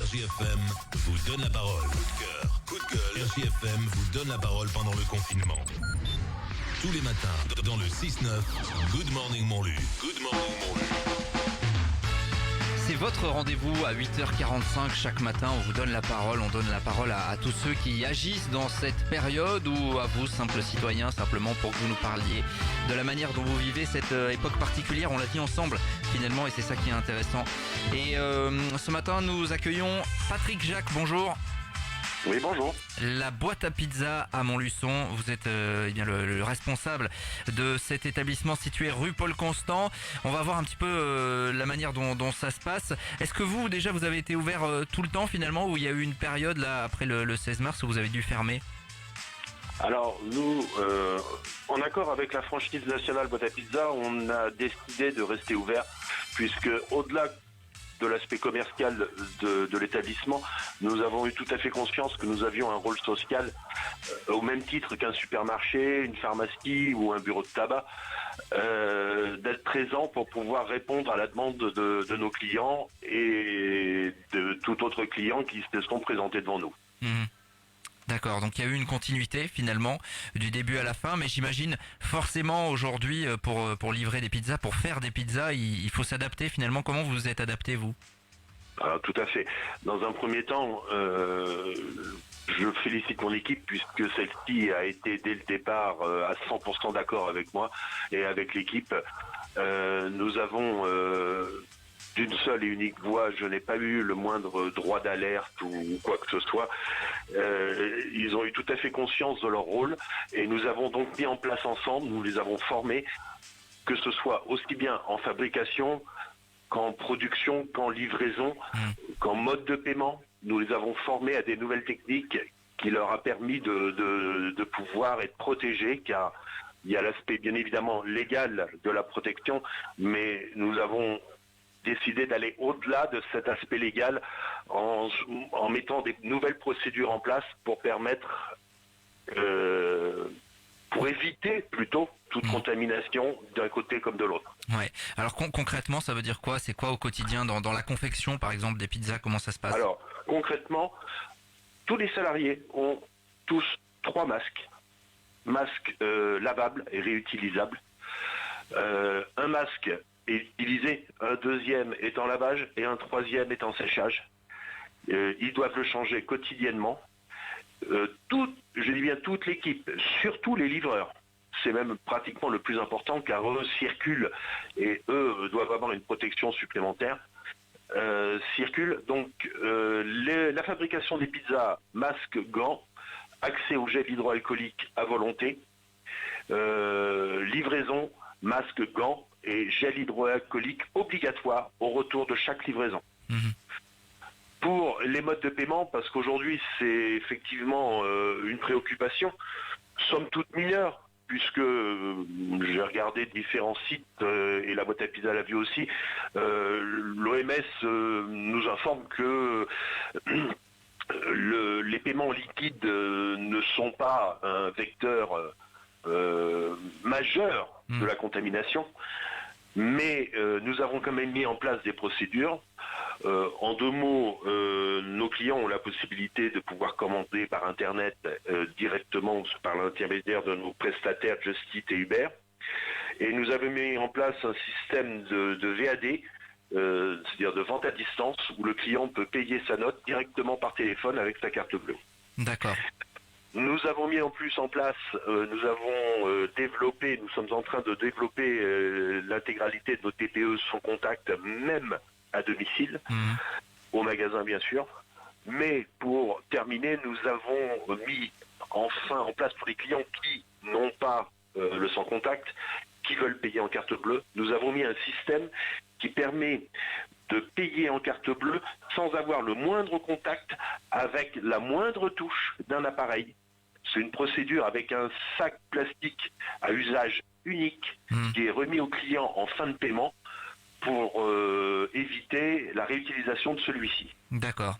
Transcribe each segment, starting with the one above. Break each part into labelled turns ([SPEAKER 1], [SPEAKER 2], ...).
[SPEAKER 1] RJFM vous donne la parole. Coup de cœur, coup de gueule. RJFM vous donne la parole pendant le confinement. Tous les matins, dans le 6-9, Good Morning Montlu. Good Morning Montlu.
[SPEAKER 2] C'est votre rendez-vous à 8h45 chaque matin. On vous donne la parole. On donne la parole à tous ceux qui agissent dans cette période ou à vous, simples citoyens, simplement pour que vous nous parliez de la manière dont vous vivez cette époque particulière. On l'a dit ensemble finalement et c'est ça qui est intéressant. Et ce matin, nous accueillons Patrick Jacques. Bonjour.
[SPEAKER 3] Oui, bonjour.
[SPEAKER 2] La boîte à pizza à Montluçon, vous êtes le responsable de cet établissement situé rue Paul Constant. On va voir un petit peu la manière dont ça se passe. Est-ce que vous avez été ouvert tout le temps finalement, ou il y a eu une période là après le 16 mars où vous avez dû fermer?
[SPEAKER 3] Alors, nous, en accord avec la franchise nationale boîte à pizza, on a décidé de rester ouvert, puisque au-delà de l'aspect commercial de l'établissement, nous avons eu tout à fait conscience que nous avions un rôle social au même titre qu'un supermarché, une pharmacie ou un bureau de tabac, d'être présent pour pouvoir répondre à la demande de nos clients et de tout autre client qui se sont présentés devant nous.
[SPEAKER 2] Mmh. D'accord, donc il y a eu une continuité finalement du début à la fin, mais j'imagine forcément aujourd'hui pour livrer des pizzas, pour faire des pizzas, il faut s'adapter finalement. Comment vous vous êtes adapté vous?
[SPEAKER 3] Alors, tout à fait. Dans un premier temps, je félicite mon équipe puisque celle-ci a été dès le départ à 100% d'accord avec moi et avec l'équipe. Nous avons d'une seule et unique voix, je n'ai pas eu le moindre droit d'alerte ou quoi que ce soit. Ils ont eu tout à fait conscience de leur rôle et nous avons donc mis en place ensemble, nous les avons formés, que ce soit aussi bien en fabrication qu'en production, qu'en livraison, qu'en mode de paiement. Nous les avons formés à des nouvelles techniques qui leur a permis de pouvoir être protégés, car il y a l'aspect bien évidemment légal de la protection, mais nous avons décidé d'aller au-delà de cet aspect légal en mettant des nouvelles procédures en place pour permettre, pour éviter plutôt toute contamination d'un côté comme de l'autre.
[SPEAKER 2] Ouais. Alors concrètement, ça veut dire quoi? C'est quoi au quotidien dans la confection, par exemple, des pizzas? Comment ça se passe?
[SPEAKER 3] Alors, concrètement, tous les salariés ont tous 3 masques. Masque lavable et réutilisable. Un masque est utilisé, un deuxième est en lavage et un troisième est en séchage. Ils doivent le changer quotidiennement. Je dis bien toute l'équipe, surtout les livreurs. C'est même pratiquement le plus important car eux circulent et eux doivent avoir une protection supplémentaire. Circulent donc la fabrication des pizzas, masques, gants, accès au gel hydroalcoolique à volonté, livraison, masques, gants et gel hydroalcoolique obligatoire au retour de chaque livraison. Pour les modes de paiement, parce qu'aujourd'hui c'est effectivement une préoccupation, somme toute mineure, puisque j'ai regardé différents sites et la boîte à pizza l'a vu aussi, l'OMS nous informe que les paiements liquides ne sont pas un vecteur majeur de la contamination, mais nous avons quand même mis en place des procédures. En 2 mots, nos clients ont la possibilité de pouvoir commander par Internet directement par l'intermédiaire de nos prestataires Just Eat et Uber. Et nous avons mis en place un système de VAD, c'est-à-dire de vente à distance, où le client peut payer sa note directement par téléphone avec sa carte bleue.
[SPEAKER 2] D'accord.
[SPEAKER 3] Nous avons mis en plus en place, nous avons développé, nous sommes en train de développer l'intégralité de nos TPE sans contact, même à domicile, au magasin bien sûr. Mais pour terminer, nous avons mis enfin en place pour les clients qui n'ont pas le sans contact, qui veulent payer en carte bleue, nous avons mis un système qui permet de payer en carte bleue sans avoir le moindre contact avec la moindre touche d'un appareil. C'est une procédure avec un sac plastique à usage unique qui est remis au client en fin de paiement pour éviter la réutilisation de celui-ci.
[SPEAKER 2] D'accord.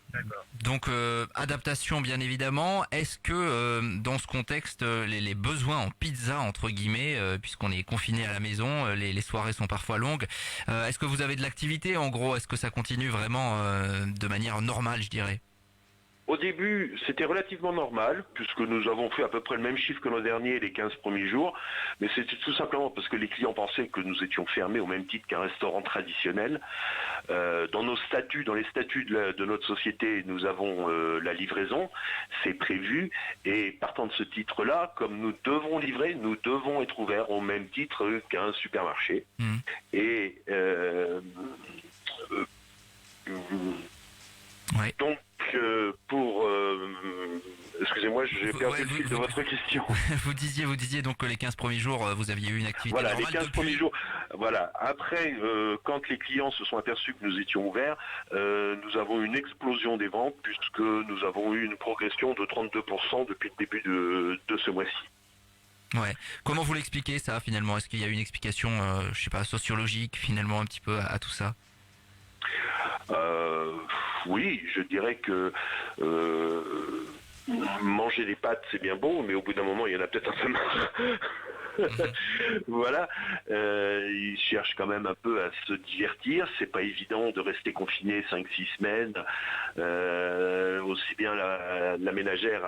[SPEAKER 2] Donc adaptation bien évidemment. Est-ce que dans ce contexte les besoins en pizza entre guillemets, puisqu'on est confiné à la maison, les soirées sont parfois longues, est-ce que vous avez de l'activité en gros? Est-ce que ça continue vraiment de manière normale, je dirais?
[SPEAKER 3] Au début, c'était relativement normal, puisque nous avons fait à peu près le même chiffre que l'an dernier, les 15 premiers jours, mais c'était tout simplement parce que les clients pensaient que nous étions fermés au même titre qu'un restaurant traditionnel. Dans nos statuts, dans les statuts de notre société, nous avons la livraison, c'est prévu, et partant de ce titre-là, comme nous devons livrer, nous devons être ouverts au même titre qu'un supermarché. Et
[SPEAKER 2] Ouais.
[SPEAKER 3] donc, excusez-moi, j'ai perdu le fil de votre question.
[SPEAKER 2] Vous disiez donc que les 15 premiers jours, vous aviez eu une activité
[SPEAKER 3] Voilà,
[SPEAKER 2] normale.
[SPEAKER 3] les 15 premiers jours. Voilà. Après, quand les clients se sont aperçus que nous étions ouverts, nous avons eu une explosion des ventes puisque nous avons eu une progression de 32% depuis le début de ce mois-ci.
[SPEAKER 2] Ouais. Comment vous l'expliquez ça finalement? Est-ce qu'il y a une explication, je sais pas, sociologique finalement un petit peu à tout ça?
[SPEAKER 3] Oui, je dirais que manger des pâtes c'est bien bon, mais au bout d'un moment il y en a peut-être un peu marre. Voilà, ils cherchent quand même un peu à se divertir. C'est pas évident de rester confiné 5-6 semaines. Aussi bien la ménagère,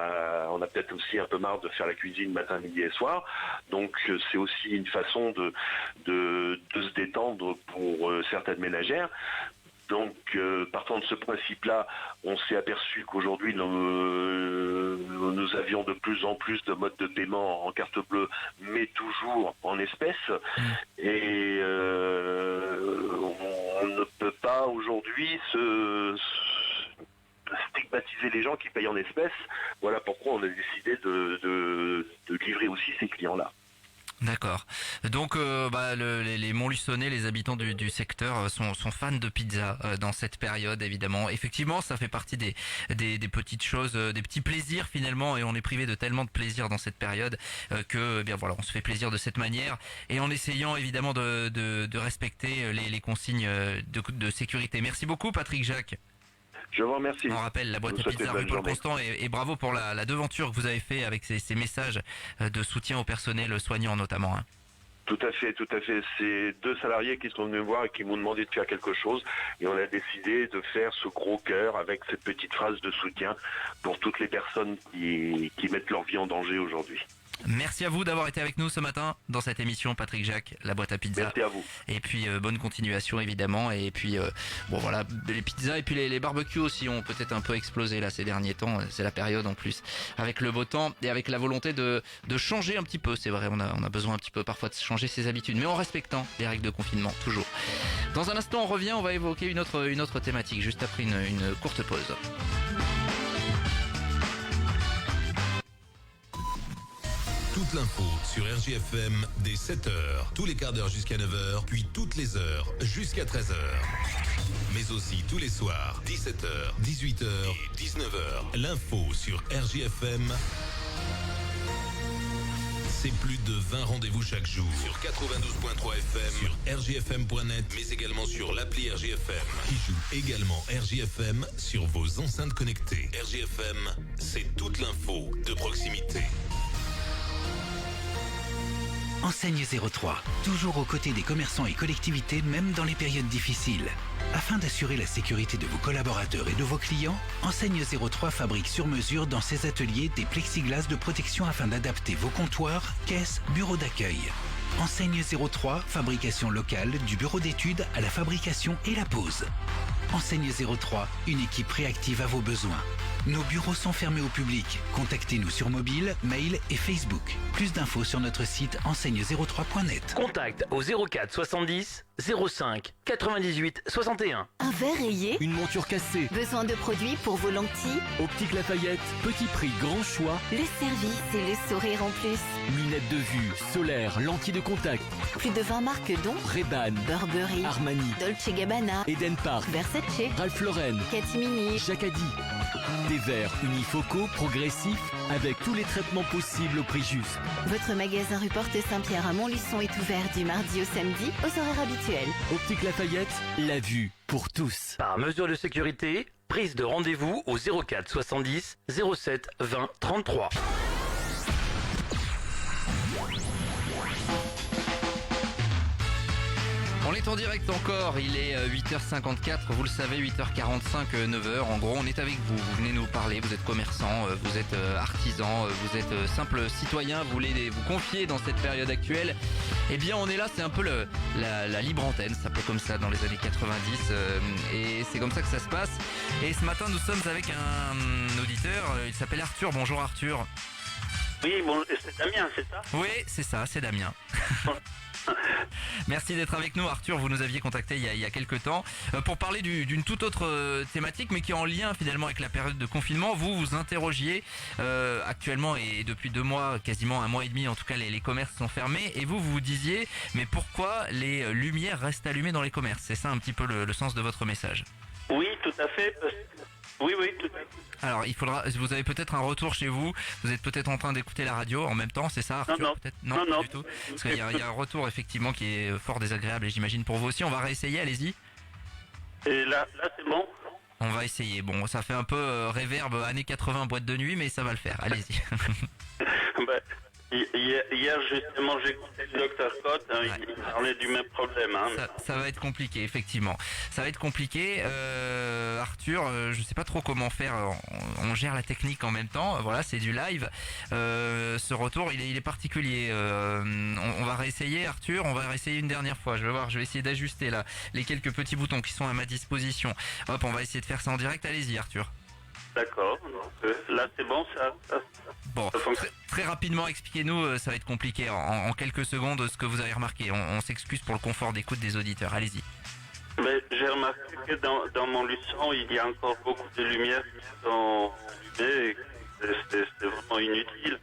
[SPEAKER 3] on a peut-être aussi un peu marre de faire la cuisine matin, midi et soir. Donc c'est aussi une façon de se détendre pour certaines ménagères. Donc, partant de ce principe-là, on s'est aperçu qu'aujourd'hui, nous avions de plus en plus de modes de paiement en carte bleue, mais toujours en espèces. Et on ne peut pas aujourd'hui stigmatiser les gens qui payent en espèces. Voilà pourquoi on a décidé de livrer aussi ces clients-là.
[SPEAKER 2] D'accord. Donc les Montluçonnais, les habitants du secteur sont fans de pizza dans cette période évidemment. Effectivement, ça fait partie des petites choses, des petits plaisirs finalement, et on est privé de tellement de plaisir dans cette période que bien voilà, on se fait plaisir de cette manière et en essayant évidemment de respecter les consignes de sécurité. Merci beaucoup Patrick Jacques.
[SPEAKER 3] Je vous remercie.
[SPEAKER 2] On rappelle la boîte à pizza rue Paul Constant et bravo pour la devanture que vous avez fait avec ces messages de soutien au personnel soignant notamment. Hein.
[SPEAKER 3] Tout à fait. C'est 2 salariés qui sont venus me voir et qui m'ont demandé de faire quelque chose. Et on a décidé de faire ce gros cœur avec cette petite phrase de soutien pour toutes les personnes qui mettent leur vie en danger aujourd'hui.
[SPEAKER 2] Merci à vous d'avoir été avec nous ce matin dans cette émission, Patrick Jacques, la boîte à pizza.
[SPEAKER 3] Merci à vous.
[SPEAKER 2] Et puis bonne continuation évidemment. Et puis bon voilà, les pizzas et puis les barbecues aussi ont peut-être un peu explosé là ces derniers temps. C'est la période en plus avec le beau temps et avec la volonté de changer un petit peu. C'est vrai, on a besoin un petit peu parfois de changer ses habitudes, mais en respectant les règles de confinement toujours. Dans un instant on revient, on va évoquer une autre thématique juste après une courte pause.
[SPEAKER 1] Toute l'info sur RJFM dès 7h, tous les quarts d'heure jusqu'à 9h, puis toutes les heures jusqu'à 13h. Mais aussi tous les soirs, 17h, 18h et 19h. L'info sur RJFM, c'est plus de 20 rendez-vous chaque jour. Sur 92.3 FM, sur rjfm.net, mais également sur l'appli RJFM, qui joue également RJFM sur vos enceintes connectées. RJFM, c'est toute l'info de proximité.
[SPEAKER 4] Enseigne 03, toujours aux côtés des commerçants et collectivités, même dans les périodes difficiles. Afin d'assurer la sécurité de vos collaborateurs et de vos clients, Enseigne 03 fabrique sur mesure dans ses ateliers des plexiglas de protection afin d'adapter vos comptoirs, caisses, bureaux d'accueil. Enseigne 03, fabrication locale, du bureau d'études à la fabrication et la pose. Enseigne 03, une équipe réactive à vos besoins. Nos bureaux sont fermés au public. Contactez-nous sur mobile, mail et Facebook. Plus d'infos sur notre site enseigne03.net.
[SPEAKER 5] Contact au 04 70 05 98 61.
[SPEAKER 6] Un verre rayé?
[SPEAKER 5] Une monture cassée?
[SPEAKER 6] Besoin de produits pour vos lentilles?
[SPEAKER 5] Optique Lafayette, petit prix, grand choix.
[SPEAKER 6] Le service et le sourire en plus.
[SPEAKER 5] Lunettes de vue, solaire, lentilles de contact.
[SPEAKER 6] Plus de 20 marques dont
[SPEAKER 5] Ray-Ban,
[SPEAKER 6] Burberry,
[SPEAKER 5] Armani,
[SPEAKER 6] Dolce & Gabbana,
[SPEAKER 5] Eden Park,
[SPEAKER 6] Versace,
[SPEAKER 5] Ralph Lauren,
[SPEAKER 6] Catimini,
[SPEAKER 5] Jacadi. Des verres unifocaux, progressifs, avec tous les traitements possibles au prix juste.
[SPEAKER 6] Votre magasin rue Porte Saint-Pierre à Montluçon est ouvert du mardi au samedi aux horaires habituels. actuelle.
[SPEAKER 5] Optique Lafayette, la vue pour tous.
[SPEAKER 7] Par mesure de sécurité, prise de rendez-vous au 04 70 07 20 33.
[SPEAKER 2] On est en direct encore, il est 8h54, vous le savez, 8h45, 9h. En gros, on est avec vous, vous venez nous parler, vous êtes commerçant, vous êtes artisan, vous êtes simple citoyen, vous voulez vous confier dans cette période actuelle. Eh bien, on est là, c'est un peu la libre antenne, ça s'appelait comme ça dans les années 90, et c'est comme ça que ça se passe. Et ce matin, nous sommes avec un auditeur, il s'appelle Arthur. Bonjour Arthur.
[SPEAKER 8] Oui, bon, c'est Damien, c'est ça?
[SPEAKER 2] Oui, c'est ça, c'est Damien. Merci d'être avec nous Arthur, vous nous aviez contacté il y a quelques temps pour parler d'une toute autre thématique, mais qui est en lien finalement avec la période de confinement. Vous vous interrogiez actuellement, et depuis 2 mois, quasiment 1 mois et demi en tout cas, les commerces sont fermés, et vous vous disiez mais pourquoi les lumières restent allumées dans les commerces? C'est ça un petit peu le sens de votre message.
[SPEAKER 8] Oui, tout à fait. Oui, tout à fait.
[SPEAKER 2] Alors vous avez peut-être un retour chez vous, vous êtes peut-être en train d'écouter la radio en même temps, c'est ça Arthur?
[SPEAKER 8] Non.
[SPEAKER 2] Peut-être
[SPEAKER 8] Non,
[SPEAKER 2] pas du tout. Parce qu'il y a un retour effectivement qui est fort désagréable, et j'imagine pour vous aussi. On va réessayer, allez-y.
[SPEAKER 8] Et là c'est bon.
[SPEAKER 2] On va essayer. Bon, ça fait un peu réverb années 80 boîte de nuit, mais ça va le faire. Allez-y.
[SPEAKER 8] Hier justement j'ai écouté le Dr Scott, il parlait du même problème.
[SPEAKER 2] Ça va être compliqué, effectivement. Ça va être compliqué. Arthur, je sais pas trop comment faire. On gère la technique en même temps. Voilà, c'est du live. Ce retour, il est particulier. On va réessayer, Arthur. On va réessayer une dernière fois. Je vais essayer d'ajuster là les quelques petits boutons qui sont à ma disposition. Hop, on va essayer de faire ça en direct. Allez-y, Arthur.
[SPEAKER 8] D'accord. Donc, là c'est bon, ça.
[SPEAKER 2] Bon, très rapidement, expliquez-nous, ça va être compliqué en quelques secondes ce que vous avez remarqué. On s'excuse pour le confort d'écoute des auditeurs. Allez-y.
[SPEAKER 8] J'ai remarqué que dans mon luçon, il y a encore beaucoup de lumières qui sont allumées, et c'est vraiment inutile.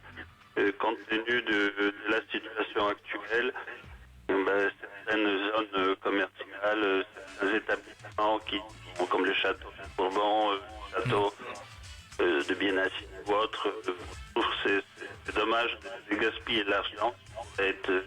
[SPEAKER 8] Compte tenu de la situation actuelle, certaines zones commerciales, certains établissements comme le château de Bourbon, le château de Biennassi ou autre, c'est dommage de gaspiller de l'argent à être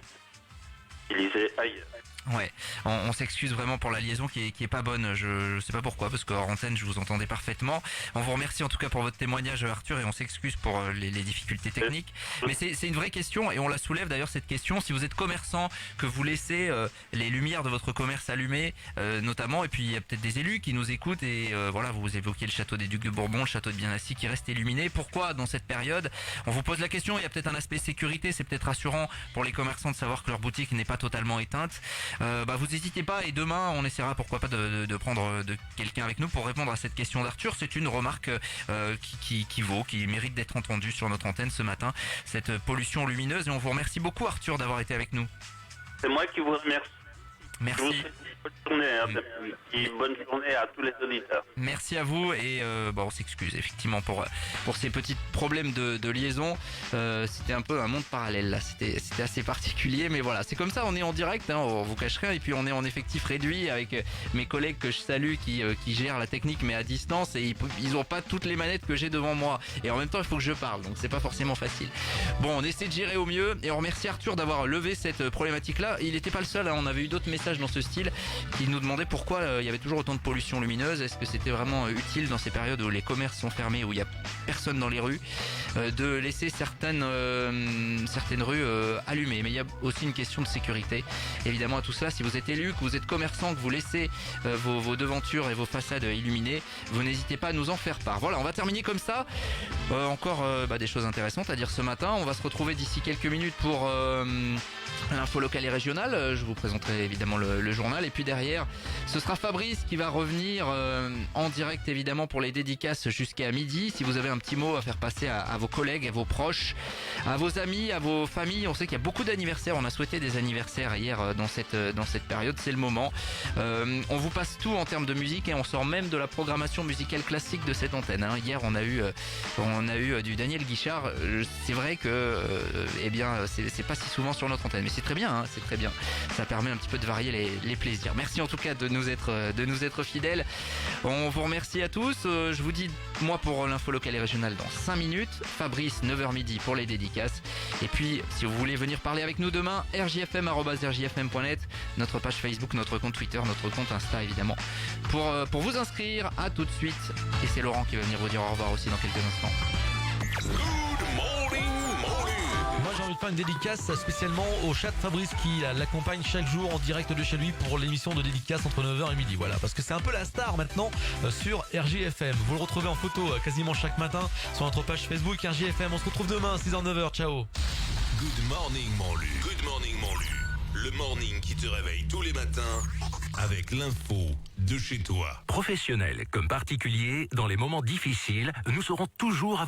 [SPEAKER 8] utilisé ailleurs.
[SPEAKER 2] Ouais, on s'excuse vraiment pour la liaison qui est pas bonne. Je sais pas pourquoi, parce qu'en antenne je vous entendais parfaitement. On vous remercie en tout cas pour votre témoignage, Arthur, et on s'excuse pour les difficultés techniques. Mais c'est une vraie question, et on la soulève d'ailleurs, cette question. Si vous êtes commerçant, que vous laissez les lumières de votre commerce allumées, notamment, et puis il y a peut-être des élus qui nous écoutent, et voilà, vous évoquez le château des Ducs de Bourbon, le château de Biennassi qui reste illuminé. Pourquoi dans cette période? On vous pose la question. Il y a peut-être un aspect sécurité, c'est peut-être rassurant pour les commerçants de savoir que leur boutique n'est pas totalement éteinte. Vous n'hésitez pas, et demain on essaiera pourquoi pas de prendre quelqu'un avec nous pour répondre à cette question d'Arthur. C'est une remarque qui mérite d'être entendue sur notre antenne ce matin, cette pollution lumineuse, et on vous remercie beaucoup Arthur d'avoir été avec nous.
[SPEAKER 8] C'est moi qui vous remercie.
[SPEAKER 2] Merci.
[SPEAKER 8] Je vous souhaite bonne journée à tous les auditeurs.
[SPEAKER 2] Merci à vous, et on s'excuse effectivement pour ces petits problèmes de liaison. C'était un peu un monde parallèle là, c'était assez particulier, mais voilà, c'est comme ça, on est en direct, on vous cache rien, et puis on est en effectif réduit avec mes collègues que je salue qui gèrent la technique mais à distance, et ils ont pas toutes les manettes que j'ai devant moi, et en même temps il faut que je parle, donc c'est pas forcément facile. Bon, on essaie de gérer au mieux, et on remercie Arthur d'avoir levé cette problématique là. Il n'était pas le seul, on avait eu d'autres messages dans ce style qui nous demandaient pourquoi il y avait toujours autant de pollution lumineuse. Est-ce que c'était vraiment utile dans ces périodes où les commerces sont fermés, où il n'y a personne dans les rues, de laisser certaines rues allumées? Mais il y a aussi une question de sécurité évidemment à tout ça. Si vous êtes élu, que vous êtes commerçant, que vous laissez vos devantures et vos façades illuminées, vous n'hésitez pas à nous en faire part. Voilà, on va terminer comme ça. Encore des choses intéressantes à dire ce matin. On va se retrouver d'ici quelques minutes pour l'info locale et régionale. Je vous présenterai évidemment le journal, et puis derrière ce sera Fabrice qui va revenir en direct évidemment pour les dédicaces jusqu'à midi. Si vous avez un petit mot à faire passer à vos collègues, à vos proches, à vos amis, à vos familles, on sait qu'il y a beaucoup d'anniversaires, on a souhaité des anniversaires hier dans cette période, c'est le moment. On vous passe tout en termes de musique, et on sort même de la programmation musicale classique de cette antenne. Hier on a eu du Daniel Guichard. C'est vrai que c'est pas si souvent sur notre antenne, mais c'est très bien, c'est très bien. Ça permet un petit peu de varier les plaisirs. super. Merci en tout cas de nous être fidèles. On vous remercie à tous. Je vous dis, moi, pour l'info locale et régionale dans 5 minutes. Fabrice, 9h midi pour les dédicaces. Et puis, si vous voulez venir parler avec nous demain, rjfm@rjfm.net, notre page Facebook, notre compte Twitter, notre compte Insta évidemment. Pour vous inscrire, à tout de suite. Et c'est Laurent qui va venir vous dire au revoir aussi dans quelques instants.
[SPEAKER 9] Moi j'ai envie de faire une dédicace spécialement au chat de Fabrice qui l'accompagne chaque jour en direct de chez lui pour l'émission de dédicace entre 9h et midi. Voilà, parce que c'est un peu la star maintenant sur RJFM. Vous le retrouvez en photo quasiment chaque matin sur notre page Facebook RJFM. On se retrouve demain 6h-9h. Ciao.
[SPEAKER 1] Good morning Montlu. Good morning Montlu. Le morning qui te réveille tous les matins avec l'info de chez toi.
[SPEAKER 10] Professionnels comme particuliers, dans les moments difficiles, nous serons toujours à